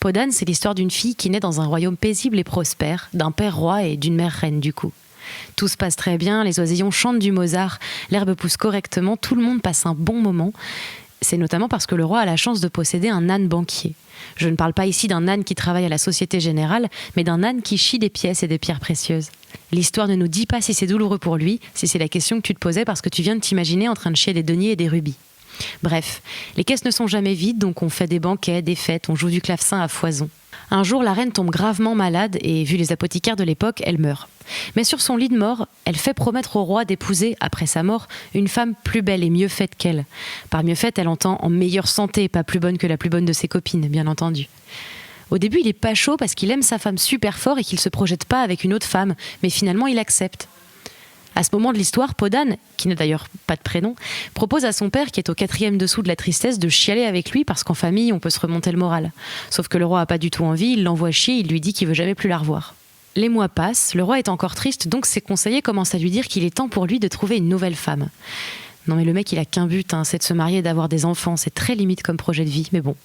Podane, c'est l'histoire d'une fille qui naît dans un royaume paisible et prospère, d'un père roi et d'une mère reine du coup. Tout se passe très bien, les oisillons chantent du Mozart, l'herbe pousse correctement, tout le monde passe un bon moment. C'est notamment parce que le roi a la chance de posséder un âne banquier. Je ne parle pas ici d'un âne qui travaille à la Société Générale, mais d'un âne qui chie des pièces et des pierres précieuses. L'histoire ne nous dit pas si c'est douloureux pour lui, si c'est la question que tu te posais parce que tu viens de t'imaginer en train de chier des deniers et des rubis. Bref, les caisses ne sont jamais vides, donc on fait des banquets, des fêtes, on joue du clavecin à foison. Un jour, la reine tombe gravement malade et, vu les apothicaires de l'époque, elle meurt. Mais sur son lit de mort, elle fait promettre au roi d'épouser, après sa mort, une femme plus belle et mieux faite qu'elle. Par mieux faite, elle entend en meilleure santé, pas plus bonne que la plus bonne de ses copines, bien entendu. Au début, il est pas chaud parce qu'il aime sa femme super fort et qu'il se projette pas avec une autre femme, mais finalement, il accepte. À ce moment de l'histoire, Podane, qui n'a d'ailleurs pas de prénom, propose à son père, qui est au 4e dessous de la tristesse, de chialer avec lui parce qu'en famille, on peut se remonter le moral. Sauf que le roi a pas du tout envie, il l'envoie chier, il lui dit qu'il veut jamais plus la revoir. Les mois passent, le roi est encore triste, donc ses conseillers commencent à lui dire qu'il est temps pour lui de trouver une nouvelle femme. Non mais le mec, il a qu'un but, c'est de se marier et d'avoir des enfants, c'est très limite comme projet de vie, mais bon.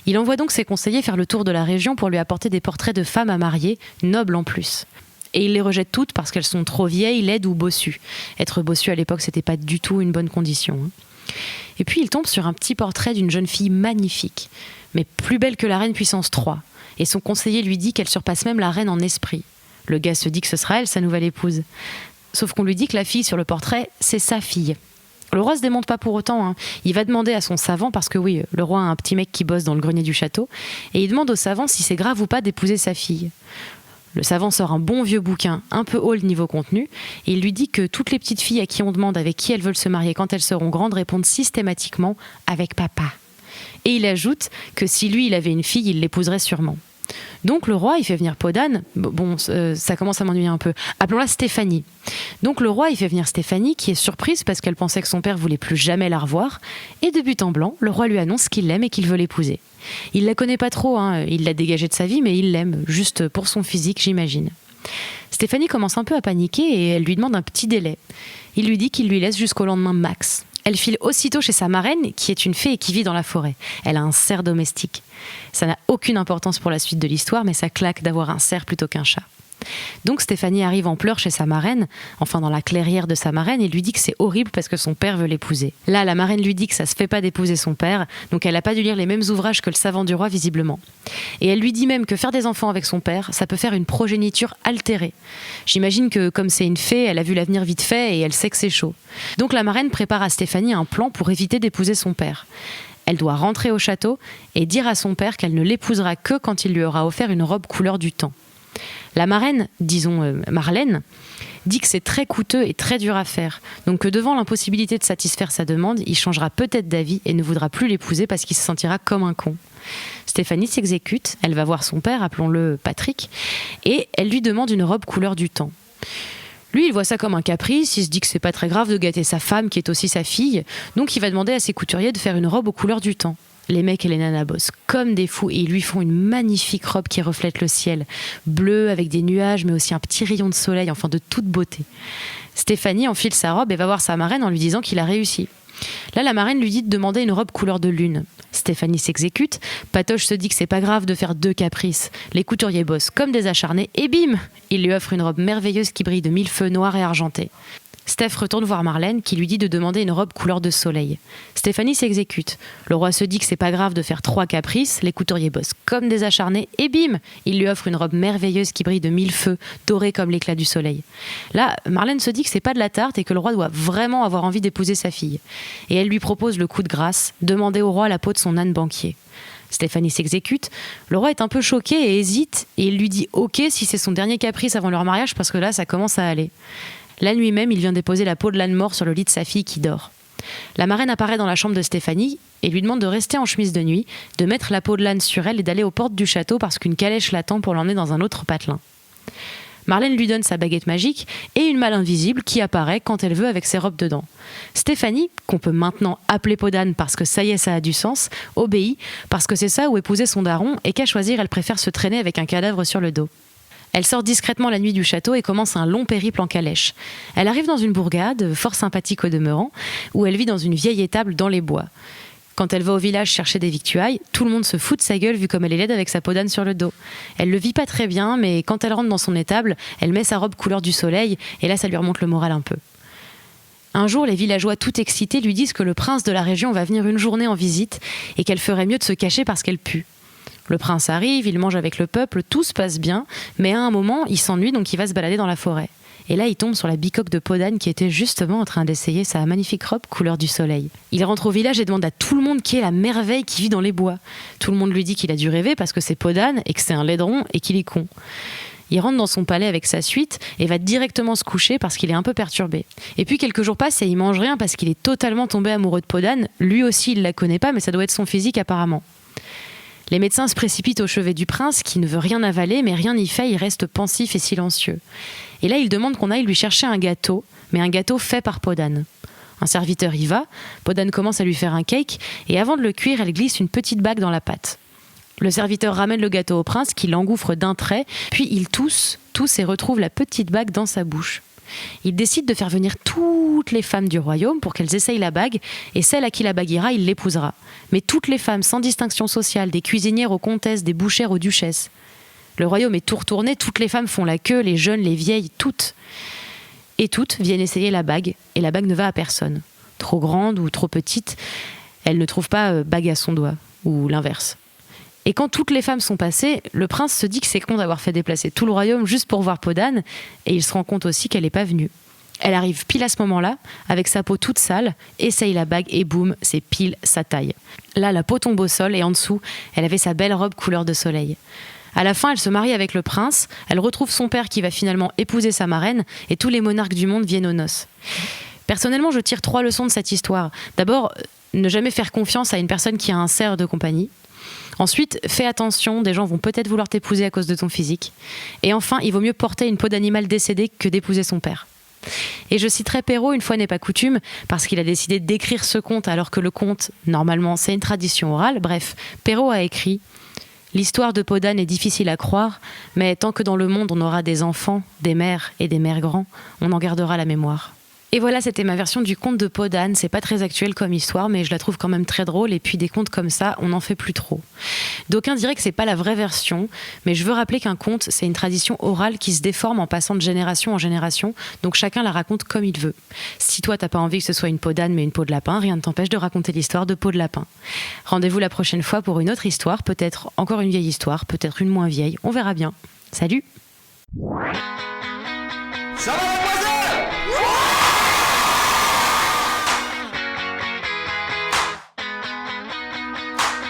Il envoie donc ses conseillers faire le tour de la région pour lui apporter des portraits de femmes à marier, nobles en plus. Et il les rejette toutes parce qu'elles sont trop vieilles, laides ou bossues. Être bossu à l'époque, c'était pas du tout une bonne condition. Et puis il tombe sur un petit portrait d'une jeune fille magnifique, mais plus belle que la reine puissance 3. Et son conseiller lui dit qu'elle surpasse même la reine en esprit. Le gars se dit que ce sera elle, sa nouvelle épouse. Sauf qu'on lui dit que la fille sur le portrait, c'est sa fille. Le roi se démonte pas pour autant. Il va demander à son savant, parce que oui, le roi a un petit mec qui bosse dans le grenier du château, et il demande au savant si c'est grave ou pas d'épouser sa fille. Le savant sort un bon vieux bouquin, un peu haut le niveau contenu, et il lui dit que toutes les petites filles à qui on demande avec qui elles veulent se marier quand elles seront grandes répondent systématiquement « avec papa ». Et il ajoute que si lui il avait une fille, il l'épouserait sûrement. Donc le roi il fait venir Podane, ça commence à m'ennuyer un peu, appelons-la Stéphanie. Donc le roi il fait venir Stéphanie qui est surprise parce qu'elle pensait que son père voulait plus jamais la revoir, et de but en blanc, le roi lui annonce qu'il l'aime et qu'il veut l'épouser. Il la connaît pas trop, il l'a dégagée de sa vie, mais il l'aime, juste pour son physique j'imagine. Stéphanie commence un peu à paniquer et elle lui demande un petit délai. Il lui dit qu'il lui laisse jusqu'au lendemain max. Elle file aussitôt chez sa marraine, qui est une fée et qui vit dans la forêt. Elle a un cerf domestique. Ça n'a aucune importance pour la suite de l'histoire, mais ça claque d'avoir un cerf plutôt qu'un chat. Donc Stéphanie arrive en pleurs chez sa marraine, enfin dans la clairière de sa marraine, et lui dit que c'est horrible parce que son père veut l'épouser. Là, la marraine lui dit que ça se fait pas d'épouser son père, donc elle a pas dû lire les mêmes ouvrages que le savant du roi visiblement. Et elle lui dit même que faire des enfants avec son père, ça peut faire une progéniture altérée. J'imagine que comme c'est une fée, elle a vu l'avenir vite fait et elle sait que c'est chaud. Donc la marraine prépare à Stéphanie un plan pour éviter d'épouser son père. Elle doit rentrer au château et dire à son père qu'elle ne l'épousera que quand il lui aura offert une robe couleur du temps. La marraine, disons Marlène, dit que c'est très coûteux et très dur à faire, donc que devant l'impossibilité de satisfaire sa demande, il changera peut-être d'avis et ne voudra plus l'épouser parce qu'il se sentira comme un con. Stéphanie s'exécute, elle va voir son père, appelons-le Patrick, et elle lui demande une robe couleur du temps. Lui, il voit ça comme un caprice, il se dit que c'est pas très grave de gâter sa femme qui est aussi sa fille, donc il va demander à ses couturiers de faire une robe aux couleurs du temps. Les mecs et les nanas bossent comme des fous et ils lui font une magnifique robe qui reflète le ciel, bleue avec des nuages mais aussi un petit rayon de soleil, enfin de toute beauté. Stéphanie enfile sa robe et va voir sa marraine en lui disant qu'il a réussi. Là, la marraine lui dit de demander une robe couleur de lune. Stéphanie s'exécute, Patoche se dit que c'est pas grave de faire 2 caprices. Les couturiers bossent comme des acharnés et bim, il lui offre une robe merveilleuse qui brille de 1000 feux noirs et argentés. Steph retourne voir Marlène qui lui dit de demander une robe couleur de soleil. Stéphanie s'exécute. Le roi se dit que c'est pas grave de faire 3 caprices, les couturiers bossent comme des acharnés et bim, il lui offre une robe merveilleuse qui brille de 1000 feux, dorée comme l'éclat du soleil. Là, Marlène se dit que c'est pas de la tarte et que le roi doit vraiment avoir envie d'épouser sa fille. Et elle lui propose le coup de grâce, demander au roi la peau de son âne banquier. Stéphanie s'exécute. Le roi est un peu choqué et hésite et il lui dit ok si c'est son dernier caprice avant leur mariage parce que là ça commence à aller. La nuit même, il vient déposer la peau de l'âne mort sur le lit de sa fille qui dort. La marraine apparaît dans la chambre de Stéphanie et lui demande de rester en chemise de nuit, de mettre la peau de l'âne sur elle et d'aller aux portes du château parce qu'une calèche l'attend pour l'emmener dans un autre patelin. Marlène lui donne sa baguette magique et une malle invisible qui apparaît quand elle veut avec ses robes dedans. Stéphanie, qu'on peut maintenant appeler Podane parce que ça y est, ça a du sens, obéit parce que c'est ça où épouser son daron et qu'à choisir, elle préfère se traîner avec un cadavre sur le dos. Elle sort discrètement la nuit du château et commence un long périple en calèche. Elle arrive dans une bourgade, fort sympathique au demeurant, où elle vit dans une vieille étable dans les bois. Quand elle va au village chercher des victuailles, tout le monde se fout de sa gueule vu comme elle est laide avec sa peau d'âne sur le dos. Elle le vit pas très bien, mais quand elle rentre dans son étable, elle met sa robe couleur du soleil, et là ça lui remonte le moral un peu. Un jour, les villageois tout excités lui disent que le prince de la région va venir une journée en visite et qu'elle ferait mieux de se cacher parce qu'elle pue. Le prince arrive, il mange avec le peuple, tout se passe bien, mais à un moment, il s'ennuie donc il va se balader dans la forêt. Et là, il tombe sur la bicoque de peau d'âne qui était justement en train d'essayer sa magnifique robe couleur du soleil. Il rentre au village et demande à tout le monde qui est la merveille qui vit dans les bois. Tout le monde lui dit qu'il a dû rêver parce que c'est peau d'âne et que c'est un laideron et qu'il est con. Il rentre dans son palais avec sa suite et va directement se coucher parce qu'il est un peu perturbé. Et puis quelques jours passent et il mange rien parce qu'il est totalement tombé amoureux de peau d'âne. Lui aussi, il la connaît pas, mais ça doit être son physique apparemment. Les médecins se précipitent au chevet du prince qui ne veut rien avaler, mais rien n'y fait, il reste pensif et silencieux. Et là, il demande qu'on aille lui chercher un gâteau, mais un gâteau fait par peau d'âne. Un serviteur y va, peau d'âne commence à lui faire un cake, et avant de le cuire, elle glisse une petite bague dans la pâte. Le serviteur ramène le gâteau au prince qui l'engouffre d'un trait, puis il tousse et retrouve la petite bague dans sa bouche. Il décide de faire venir toutes les femmes du royaume pour qu'elles essayent la bague, et celle à qui la bague ira, il l'épousera. Mais toutes les femmes, sans distinction sociale, des cuisinières aux comtesses, des bouchères aux duchesses. Le royaume est tout retourné, toutes les femmes font la queue, les jeunes, les vieilles, toutes. Et toutes viennent essayer la bague, et la bague ne va à personne. Trop grande ou trop petite, elle ne trouve pas bague à son doigt, ou l'inverse. Et quand toutes les femmes sont passées, le prince se dit que c'est con d'avoir fait déplacer tout le royaume juste pour voir peau d'âne, et il se rend compte aussi qu'elle n'est pas venue. Elle arrive pile à ce moment-là, avec sa peau toute sale, essaye la bague et boum, c'est pile sa taille. Là, la peau tombe au sol et en dessous, elle avait sa belle robe couleur de soleil. À la fin, elle se marie avec le prince, elle retrouve son père qui va finalement épouser sa marraine, et tous les monarques du monde viennent aux noces. Personnellement, je tire 3 leçons de cette histoire. D'abord, ne jamais faire confiance à une personne qui a un cerf de compagnie. Ensuite, fais attention, des gens vont peut-être vouloir t'épouser à cause de ton physique. Et enfin, il vaut mieux porter une peau d'animal décédé que d'épouser son père. Et je citerai Perrault, une fois n'est pas coutume, parce qu'il a décidé d'écrire ce conte alors que le conte, normalement, c'est une tradition orale. Bref, Perrault a écrit « L'histoire de peau d'âne est difficile à croire, mais tant que dans le monde on aura des enfants, des mères et des mères grands, on en gardera la mémoire. » Et voilà, c'était ma version du conte de peau d'âne. C'est pas très actuel comme histoire, mais je la trouve quand même très drôle. Et puis des contes comme ça, on n'en fait plus trop. D'aucuns diraient que c'est pas la vraie version, mais je veux rappeler qu'un conte, c'est une tradition orale qui se déforme en passant de génération en génération. Donc chacun la raconte comme il veut. Si toi t'as pas envie que ce soit une peau d'âne mais une peau de lapin, rien ne t'empêche de raconter l'histoire de peau de lapin. Rendez-vous la prochaine fois pour une autre histoire, peut-être encore une vieille histoire, peut-être une moins vieille. On verra bien. Salut. Ça va, mademoiselle ?